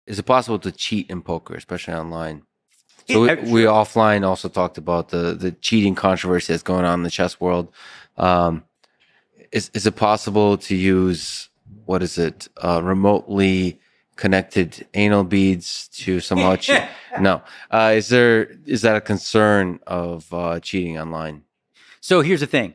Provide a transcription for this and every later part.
is it possible to cheat in poker, especially online? Yeah, So we sure. offline also talked about the cheating controversy that's going on in the chess world. Um, is it possible to use, what is it, remotely connected anal beads to somehow cheat? No. Is that a concern of cheating online? So here's the thing.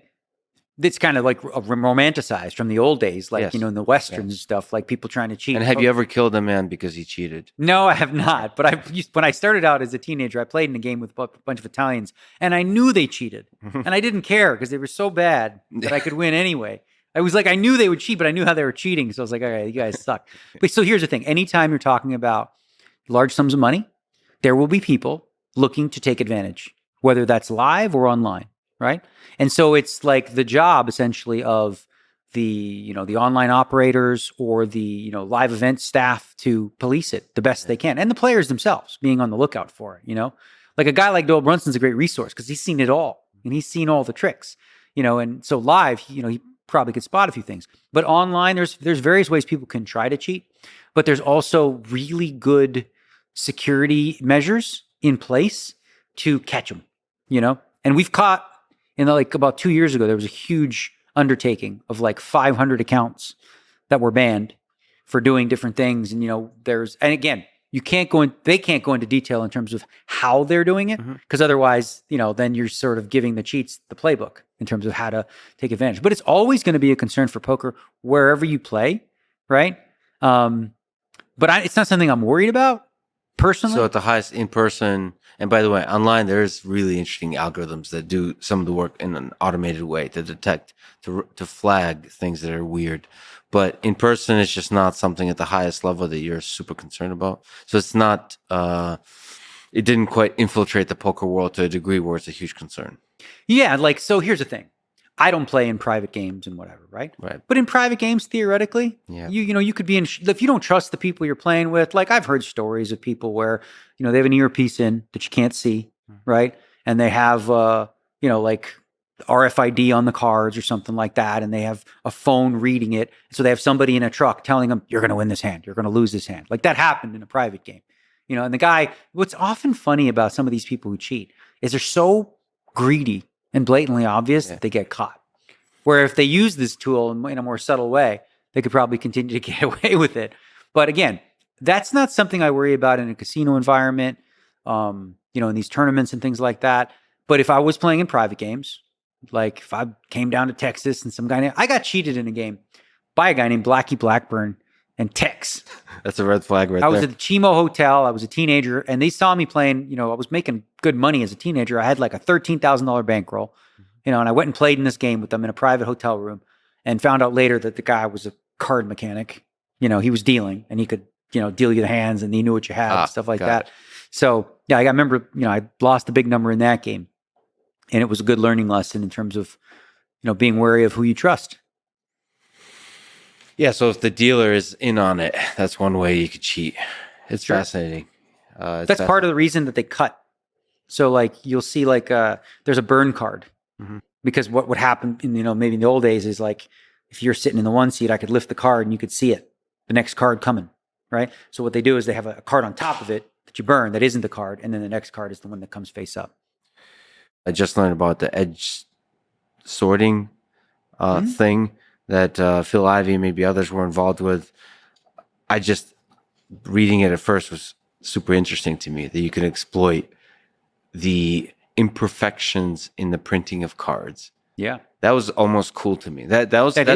It's kind of like romanticized from the old days, like, Yes. in the Westerns and Yes. stuff, like people trying to cheat. And have you ever killed a man because he cheated? No, I have not. But when I started out as a teenager, I played in a game with a bunch of Italians, and I knew they cheated, and I didn't care because they were so bad that I could win anyway. I was like, I knew they would cheat, but I knew how they were cheating, so I was like, all right, you guys suck. But so here's the thing: anytime you're talking about large sums of money, there will be people looking to take advantage, whether that's live or online, right? And so it's like the job essentially of the online operators or the live event staff to police it the best they can, and the players themselves being on the lookout for it. Like a guy like Doyle Brunson's a great resource because he's seen it all and he's seen all the tricks. And so live, he probably could spot a few things. But online, there's various ways people can try to cheat, but there's also really good security measures in place to catch them. And we've caught like about 2 years ago, there was a huge undertaking of like 500 accounts that were banned for doing different things. And, and again, they can't go into detail in terms of how they're doing it, because otherwise, then you're sort of giving the cheats the playbook in terms of how to take advantage. But it's always going to be a concern for poker wherever you play, right? But it's not something I'm worried about personally. So at the highest in person, and by the way, online, there's really interesting algorithms that do some of the work in an automated way to detect, to flag things that are weird. But in person, it's just not something at the highest level that you're super concerned about. So it's not, it didn't quite infiltrate the poker world to a degree where it's a huge concern. Yeah, so here's the thing. I don't play in private games and whatever, right? Right. But in private games, theoretically, Yeah. you could be if you don't trust the people you're playing with. Like I've heard stories of people where they have an earpiece in that you can't see, right? And they have like RFID on the cards or something like that, and they have a phone reading it. So they have somebody in a truck telling them, "You're going to win this hand. You're going to lose this hand." Like that happened in a private game, And the guy. What's often funny about some of these people who cheat is they're so greedy and blatantly obvious that they get caught. Where if they use this tool in a more subtle way, they could probably continue to get away with it. But again, that's not something I worry about in a casino environment, in these tournaments and things like that. But if I was playing in private games, like if I came down to Texas and some guy, I got cheated in a game by a guy named Blackie Blackburn and Tex. That's a red flag right there. I was at the Chimo Hotel. I was a teenager, and they saw me playing. I was making good money as a teenager. I had like a $13,000 bankroll, and I went and played in this game with them in a private hotel room, and found out later that the guy was a card mechanic. He was dealing, and he could, deal you the hands, and he knew what you had and stuff like that. So yeah, I remember, I lost a big number in that game, and it was a good learning lesson in terms of, being wary of who you trust. Yeah, so if the dealer is in on it, that's one way you could cheat. It's fascinating. That's part of the reason that they cut. So like you'll see like there's a burn card, because what would happen in maybe in the old days is like if you're sitting in the one seat, I could lift the card and you could see it, the next card coming, right? So what they do is they have a card on top of it that you burn that isn't the card, and then the next card is the one that comes face up. I just learned about the edge sorting thing that Phil Ivey and maybe others were involved with. I just, reading it at first was super interesting to me, that you can exploit the imperfections in the printing of cards. Yeah. That was almost cool to me. That's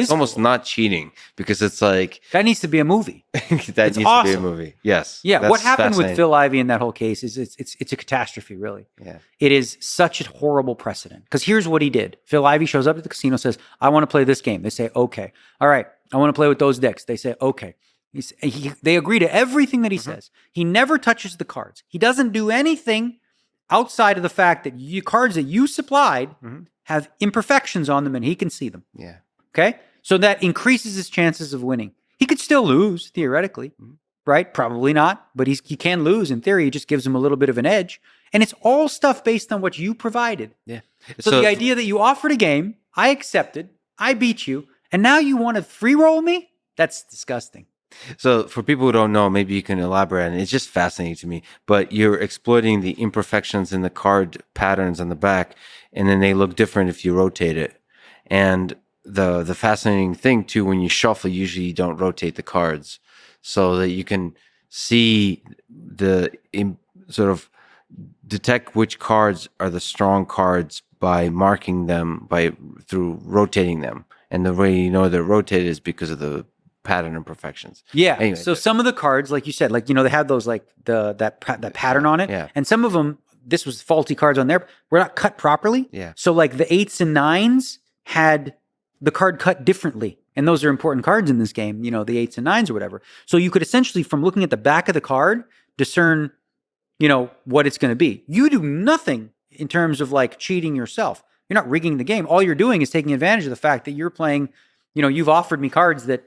almost cool. Not cheating, because it's like that needs to be a movie. That needs to be a movie. Yes. Yeah. What happened with Phil Ivey in that whole case is it's a catastrophe, really. Yeah. It is such a horrible precedent, because here's what he did. Phil Ivey shows up at the casino, says, "I want to play this game." They say, "Okay." "All right. I want to play with those decks." They say, "Okay." They agree to everything that he says. He never touches the cards. He doesn't do anything outside of the fact that cards that you supplied have imperfections on them and he can see them. Yeah. Okay? So that increases his chances of winning. He could still lose, theoretically, right? Probably not, but he can lose in theory. It just gives him a little bit of an edge. And it's all stuff based on what you provided. Yeah. So the idea that you offered a game, I accepted, I beat you, and now you want to free roll me? That's disgusting. So for people who don't know, maybe you can elaborate on it. It's just fascinating to me. But you're exploiting the imperfections in the card patterns on the back, and then they look different if you rotate it. And the fascinating thing too, when you shuffle, usually you don't rotate the cards, so that you can see sort of detect which cards are the strong cards by marking them through rotating them. And the way you know they're rotated is because of the pattern imperfections. Yeah. Anyway, So some of the cards, like you said, like they had those like that pattern on it, yeah. and some of them, this was faulty cards on there, were not cut properly. Yeah. So like the 8s and 9s had the card cut differently, and those are important cards in this game. The 8s and 9s or whatever. So you could essentially, from looking at the back of the card, discern, what it's going to be. You do nothing in terms of like cheating yourself. You're not rigging the game. All you're doing is taking advantage of the fact that you're playing. You've offered me cards that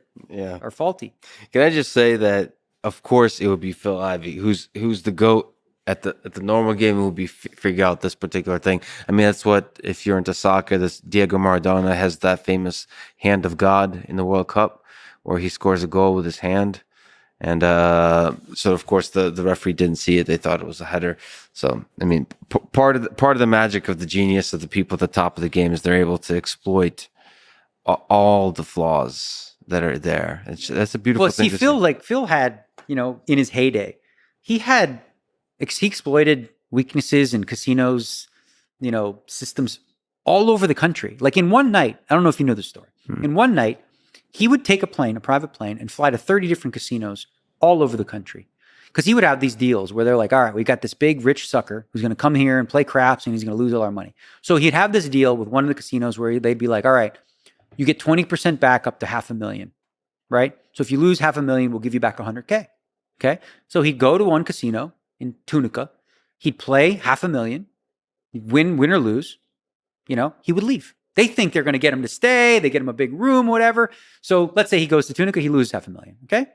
are faulty. Can I just say that, of course, it would be Phil Ivey, who's the GOAT at the normal game, who would be figure out this particular thing. I mean, that's what, if you're into soccer, this Diego Maradona has that famous hand of God in the World Cup, where he scores a goal with his hand. And so, of course, the referee didn't see it; they thought it was a header. So, I mean, part of the magic of the genius of the people at the top of the game is they're able to exploit all the flaws that are there. That's a beautiful thing. Phil had, in his heyday, he exploited weaknesses in casinos, systems all over the country. Like in one night, I don't know if you know this story. In one night, he would take a private plane, and fly to 30 different casinos all over the country. Because he would have these deals where they're like, all right, we got this big rich sucker who's going to come here and play craps, and he's going to lose all our money. So he'd have this deal with one of the casinos where they'd be like, all right, you get 20% back up to $500,000, right? So if you lose $500,000, we'll give you back $100K. Okay. So he'd go to one casino in Tunica. He'd play $500,000, win or lose, he would leave. They think they're going to get him to stay. They get him a big room, whatever. So let's say he goes to Tunica, he loses $500,000. Okay.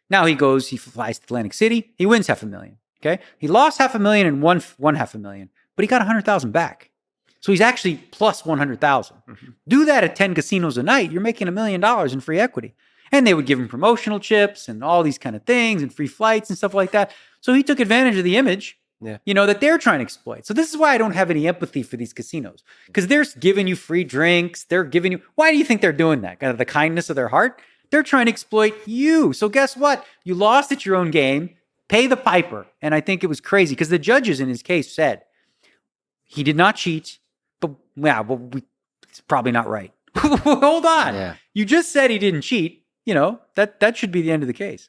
Now he flies to Atlantic City, he wins $500,000. Okay. He lost $500,000 and won $500,000, but he got $100,000 back. So he's actually plus 100,000. Mm-hmm. Do that at 10 casinos a night, you're making $1 million in free equity. And they would give him promotional chips and all these kind of things and free flights and stuff like that. So he took advantage of the image, that they're trying to exploit. So this is why I don't have any empathy for these casinos, because they're giving you free drinks. Why do you think they're doing that? Out of the kindness of their heart? They're trying to exploit you. So guess what? You lost at your own game. Pay the piper. And I think it was crazy because the judges in his case said he did not cheat. But it's probably not right. Hold on. Yeah. You just said he didn't cheat. That should be the end of the case.